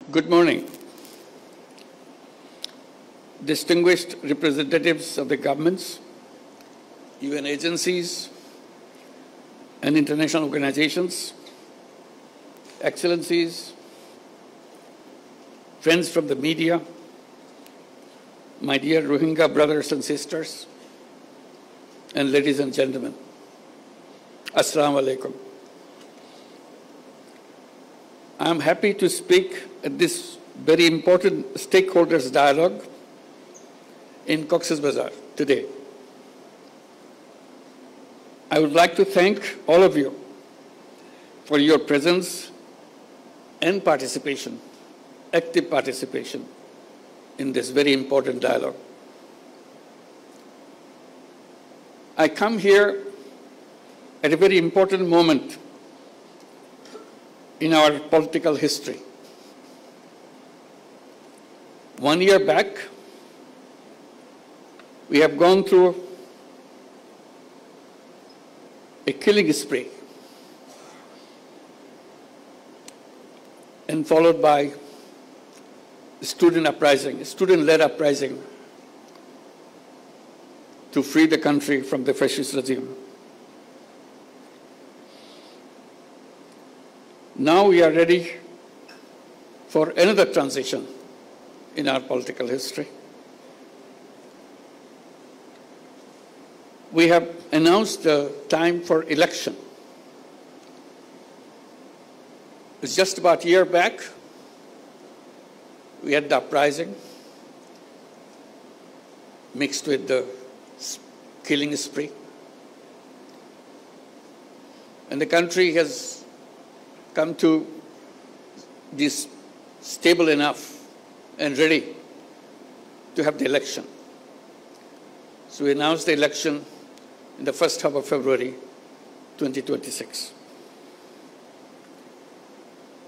Good morning. Distinguished representatives of the governments, UN agencies, and international organizations, excellencies, friends from the media, my dear Rohingya brothers and sisters, and ladies and gentlemen, Assalamu alaikum. I am happy to speak at this very important stakeholders dialogue in Cox's Bazar today. I would like to thank all of you for your presence and participation, active participation in this very important dialogue. I come here at a very important moment in our political history. 1 year back, we have gone through a killing spree and followed by student-led uprising to free the country from the fascist regime. Now we are ready for another transition in our political history. We have announced the time for election. It's just about a year back, we had the uprising mixed with the killing spree. And the country has come to be stable enough and ready to have the election. So we announced the election in the first half of February 2026.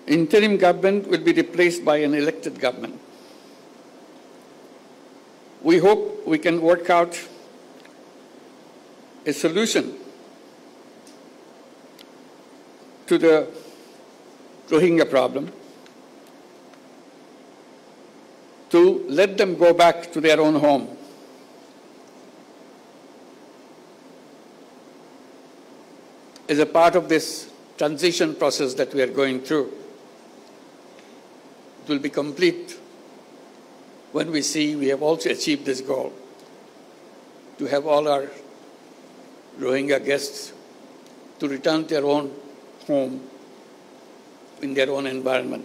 Interim government will be replaced by an elected government. We hope we can work out a solution to the Rohingya problem, to let them go back to their own home. As a part of this transition process that we are going through, it will be complete when we see we have also achieved this goal, to have all our Rohingya guests to return to their own home in their own environment.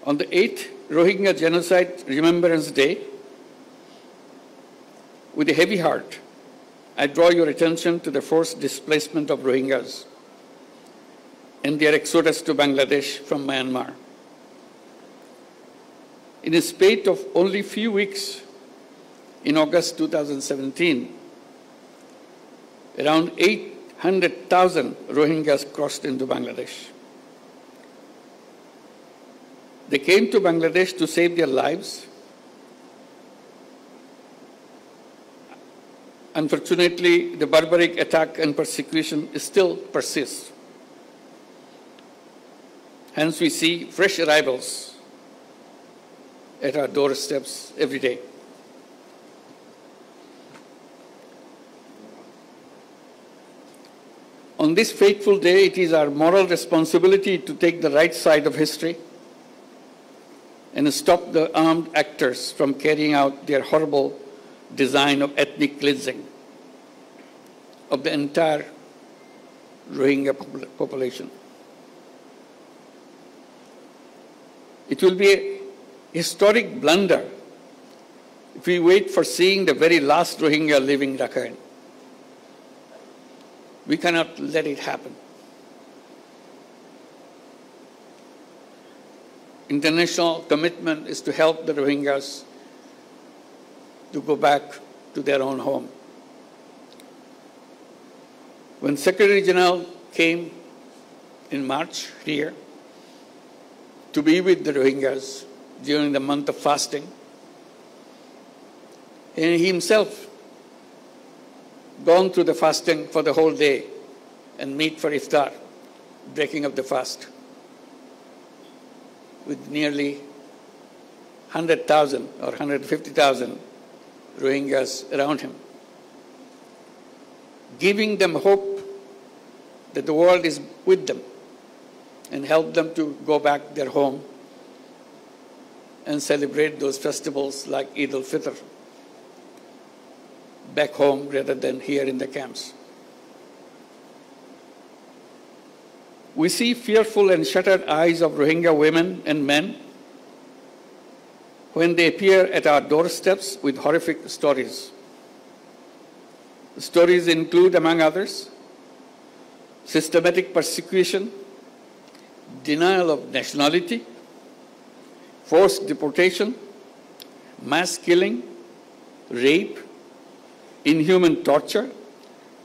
On the 8th Rohingya Genocide Remembrance Day, with a heavy heart, I draw your attention to the forced displacement of Rohingyas and their exodus to Bangladesh from Myanmar. In a spate of only few weeks, in August 2017, around 800,000 Rohingyas crossed into Bangladesh. They came to Bangladesh to save their lives. Unfortunately, the barbaric attack and persecution still persists. Hence, we see fresh arrivals at our doorsteps every day. On this fateful day, it is our moral responsibility to take the right side of history and stop the armed actors from carrying out their horrible design of ethnic cleansing of the entire Rohingya population. It will be a historic blunder if we wait for seeing the very last Rohingya leaving Rakhine. We cannot let it happen. International commitment is to help the Rohingyas to go back to their own home. When Secretary General came in March here to be with the Rohingyas during the month of fasting, and he himself gone through the fasting for the whole day and meet for iftar breaking of the fast, with nearly 100,000 or 150,000 Rohingyas around him, giving them hope that the world is with them and help them to go back their home and celebrate those festivals like Eid al-Fitr back home rather than here in the camps. We see fearful and shuttered eyes of Rohingya women and men when they appear at our doorsteps with horrific stories. The stories include, among others, systematic persecution, denial of nationality, forced deportation, mass killing, rape, inhuman torture,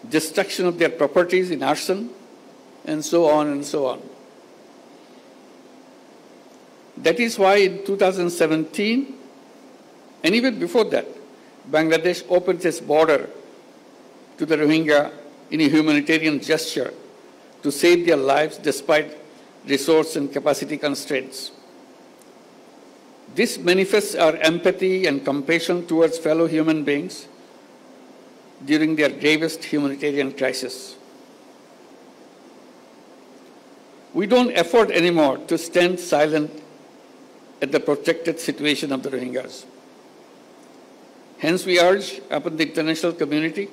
destruction of their properties in arson, and so on and so on. That is why in 2017, and even before that, Bangladesh opened its border to the Rohingya in a humanitarian gesture to save their lives despite resource and capacity constraints. This manifests our empathy and compassion towards fellow human beings during their gravest humanitarian crisis. We don't afford anymore to stand silent at the protracted situation of the Rohingyas. Hence, we urge upon the international community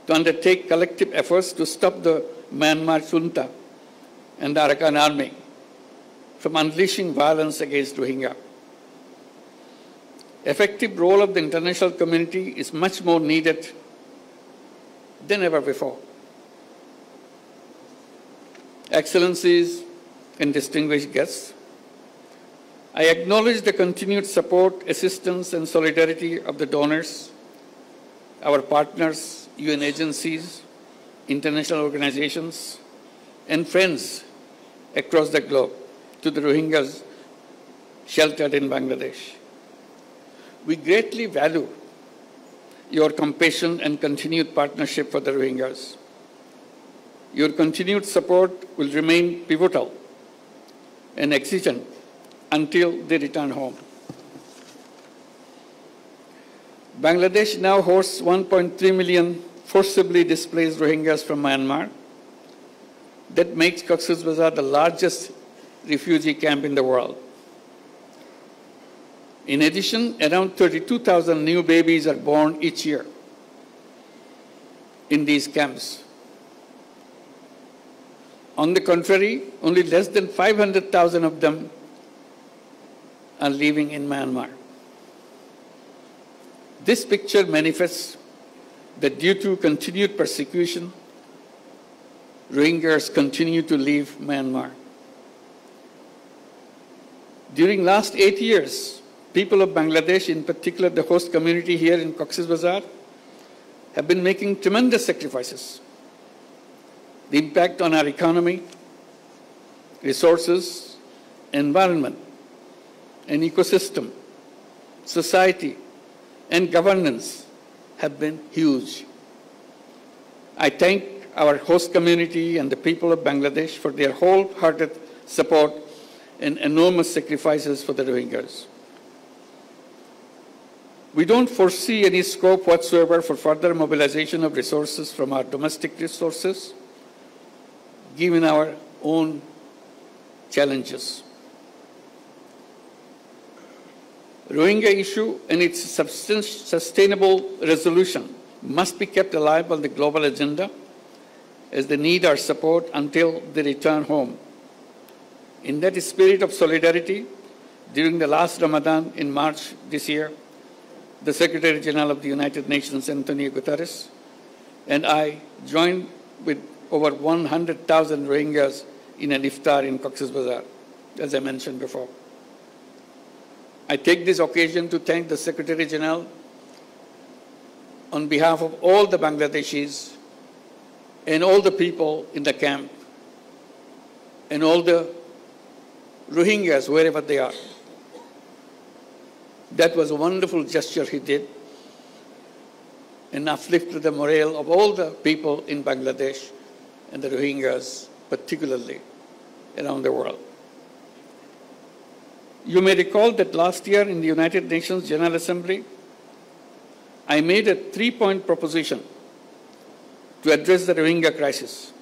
to undertake collective efforts to stop the Myanmar junta and the Arakan army from unleashing violence against Rohingya. Effective role of the international community is much more needed than ever before. Excellencies and distinguished guests, I acknowledge the continued support, assistance, and solidarity of the donors, our partners, UN agencies, international organizations, and friends across the globe to the Rohingyas sheltered in Bangladesh. We greatly value your compassion and continued partnership for the Rohingyas. Your continued support will remain pivotal and exigent until they return home. Bangladesh now hosts 1.3 million forcibly displaced Rohingyas from Myanmar. That makes Cox's Bazar the largest refugee camp in the world. In addition, around 32,000 new babies are born each year in these camps. On the contrary, only less than 500,000 of them are living in Myanmar. This picture manifests that due to continued persecution, Rohingyas continue to leave Myanmar. During last 8 years, people of Bangladesh, in particular the host community here in Cox's Bazar, have been making tremendous sacrifices. The impact on our economy, resources, environment, and ecosystem, society, and governance have been huge. I thank our host community and the people of Bangladesh for their wholehearted support and enormous sacrifices for the Rohingyas. We don't foresee any scope whatsoever for further mobilization of resources from our domestic resources, given our own challenges. Rohingya issue and its sustainable resolution must be kept alive on the global agenda as they need our support until they return home. In that spirit of solidarity, during the last Ramadan in March this year, the Secretary General of the United Nations, Antonio Guterres, and I joined with over 100,000 Rohingyas in an iftar in Cox's Bazar, as I mentioned before. I take this occasion to thank the Secretary General on behalf of all the Bangladeshis and all the people in the camp and all the Rohingyas, wherever they are. That was a wonderful gesture he did and uplifted the morale of all the people in Bangladesh and the Rohingyas particularly around the world. You may recall that last year in the United Nations General Assembly, I made a 3-point proposition to address the Rohingya crisis.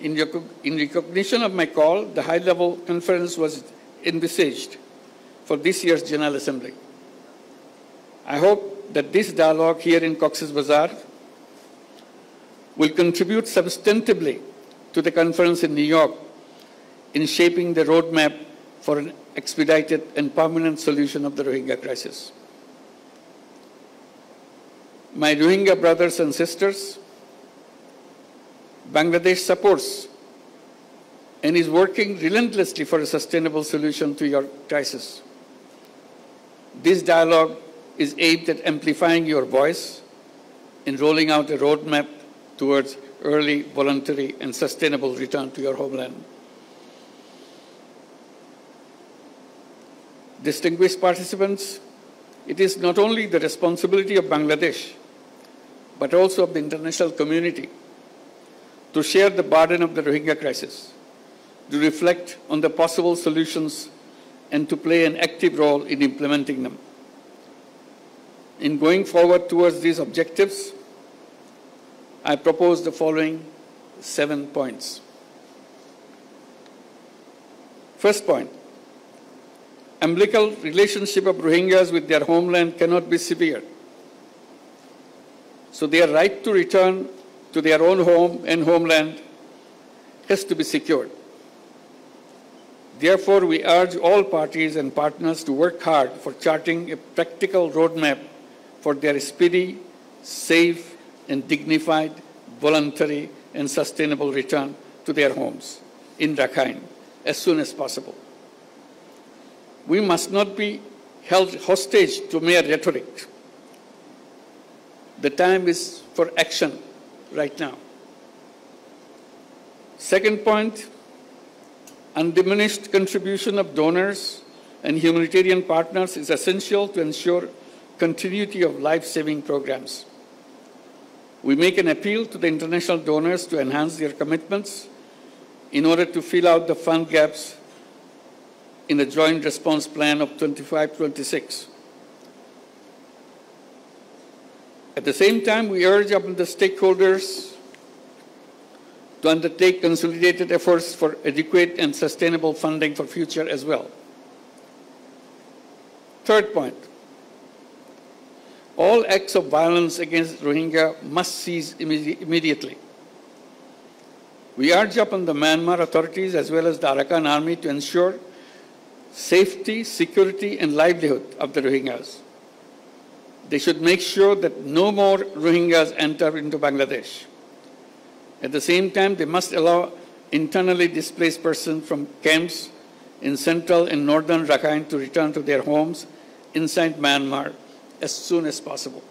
In recognition of my call, the high-level conference was envisaged for this year's General Assembly. I hope that this dialogue here in Cox's Bazar will contribute substantively to the conference in New York in shaping the roadmap for an expedited and permanent solution of the Rohingya crisis. My Rohingya brothers and sisters, Bangladesh supports and is working relentlessly for a sustainable solution to your crisis. This dialogue is aimed at amplifying your voice in rolling out a roadmap towards early, voluntary, and sustainable return to your homeland. Distinguished participants, it is not only the responsibility of Bangladesh, but also of the international community to share the burden of the Rohingya crisis, to reflect on the possible solutions, and to play an active role in implementing them. In going forward towards these objectives, I propose the following 7 points. First point, umbilical relationship of Rohingyas with their homeland cannot be severed. So their right to return to their own home and homeland has to be secured. Therefore, we urge all parties and partners to work hard for charting a practical roadmap for their speedy, safe, and dignified, voluntary, and sustainable return to their homes in Rakhine as soon as possible. We must not be held hostage to mere rhetoric. The time is for action right now. Second point, undiminished contribution of donors and humanitarian partners is essential to ensure continuity of life-saving programs. We make an appeal to the international donors to enhance their commitments in order to fill out the fund gaps in the Joint Response Plan of 25-26. At the same time, we urge upon the stakeholders to undertake consolidated efforts for adequate and sustainable funding for future as well. Third point, all acts of violence against Rohingya must cease immediately. We urge upon the Myanmar authorities as well as the Arakan army to ensure safety, security, and livelihood of the Rohingyas. They should make sure that no more Rohingyas enter into Bangladesh. At the same time, they must allow internally displaced persons from camps in central and northern Rakhine to return to their homes inside Myanmar as soon as possible.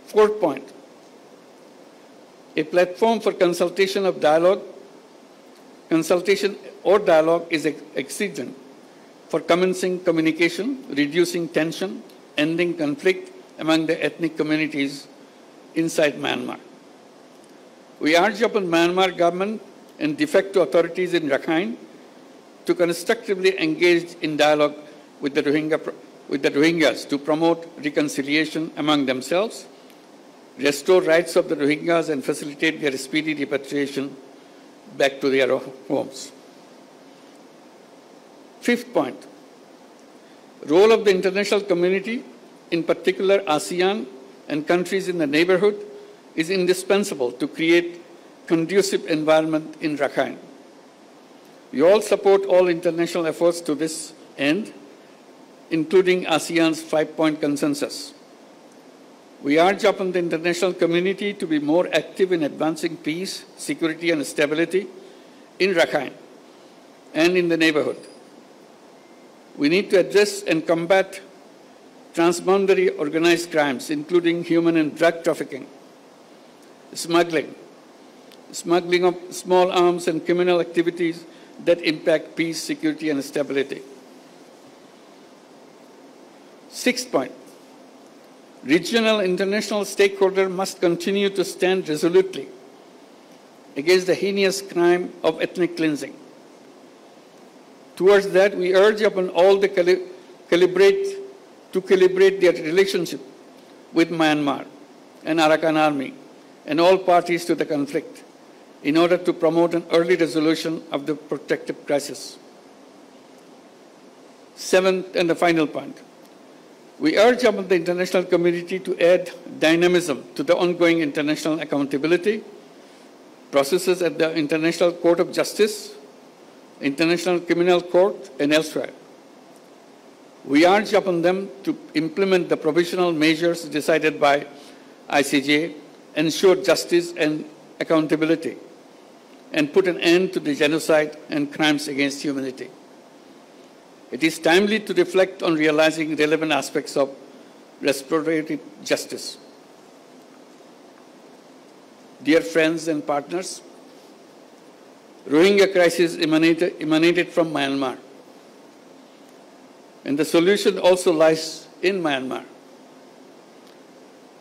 Fourth point, a platform for consultation or dialogue is exigent for commencing communication, reducing tension, ending conflict among the ethnic communities inside Myanmar. We urge upon Myanmar government and de facto authorities in Rakhine to constructively engage in dialogue with the Rohingyas to promote reconciliation among themselves, restore rights of the Rohingyas, and facilitate their speedy repatriation back to their homes. Fifth point, role of the international community, in particular ASEAN and countries in the neighborhood, is indispensable to create conducive environment in Rakhine. We all support all international efforts to this end, including ASEAN's 5-point consensus. We urge upon the international community to be more active in advancing peace, security, and stability in Rakhine and in the neighborhood. We need to address and combat transboundary organized crimes, including human and drug trafficking, smuggling of small arms, and criminal activities that impact peace, security, and stability. Sixth point, regional and international stakeholders must continue to stand resolutely against the heinous crime of ethnic cleansing. Towards that, we urge upon all to calibrate their relationship with Myanmar and Arakan Army and all parties to the conflict in order to promote an early resolution of the protracted crisis. Seventh and the final point, we urge upon the international community to add dynamism to the ongoing international accountability processes at the International Court of Justice, International Criminal Court, and elsewhere. We urge upon them to implement the provisional measures decided by ICJ, ensure justice and accountability, and put an end to the genocide and crimes against humanity. It is timely to reflect on realizing relevant aspects of restorative justice. Dear friends and partners, Rohingya crisis emanated from Myanmar, and the solution also lies in Myanmar.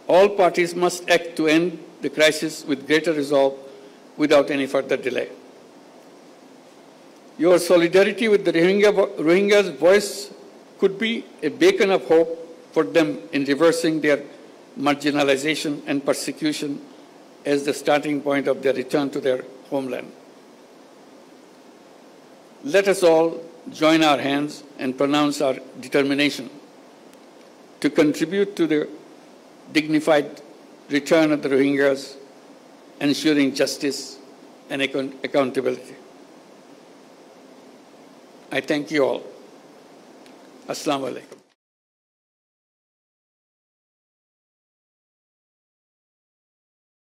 All parties must act to end the crisis with greater resolve without any further delay. Your solidarity with the Rohingyas' voice could be a beacon of hope for them in reversing their marginalization and persecution as the starting point of their return to their homeland. Let us all join our hands and pronounce our determination to contribute to the dignified return of the Rohingyas, ensuring justice and accountability. I thank you all. Assalamu alaikum.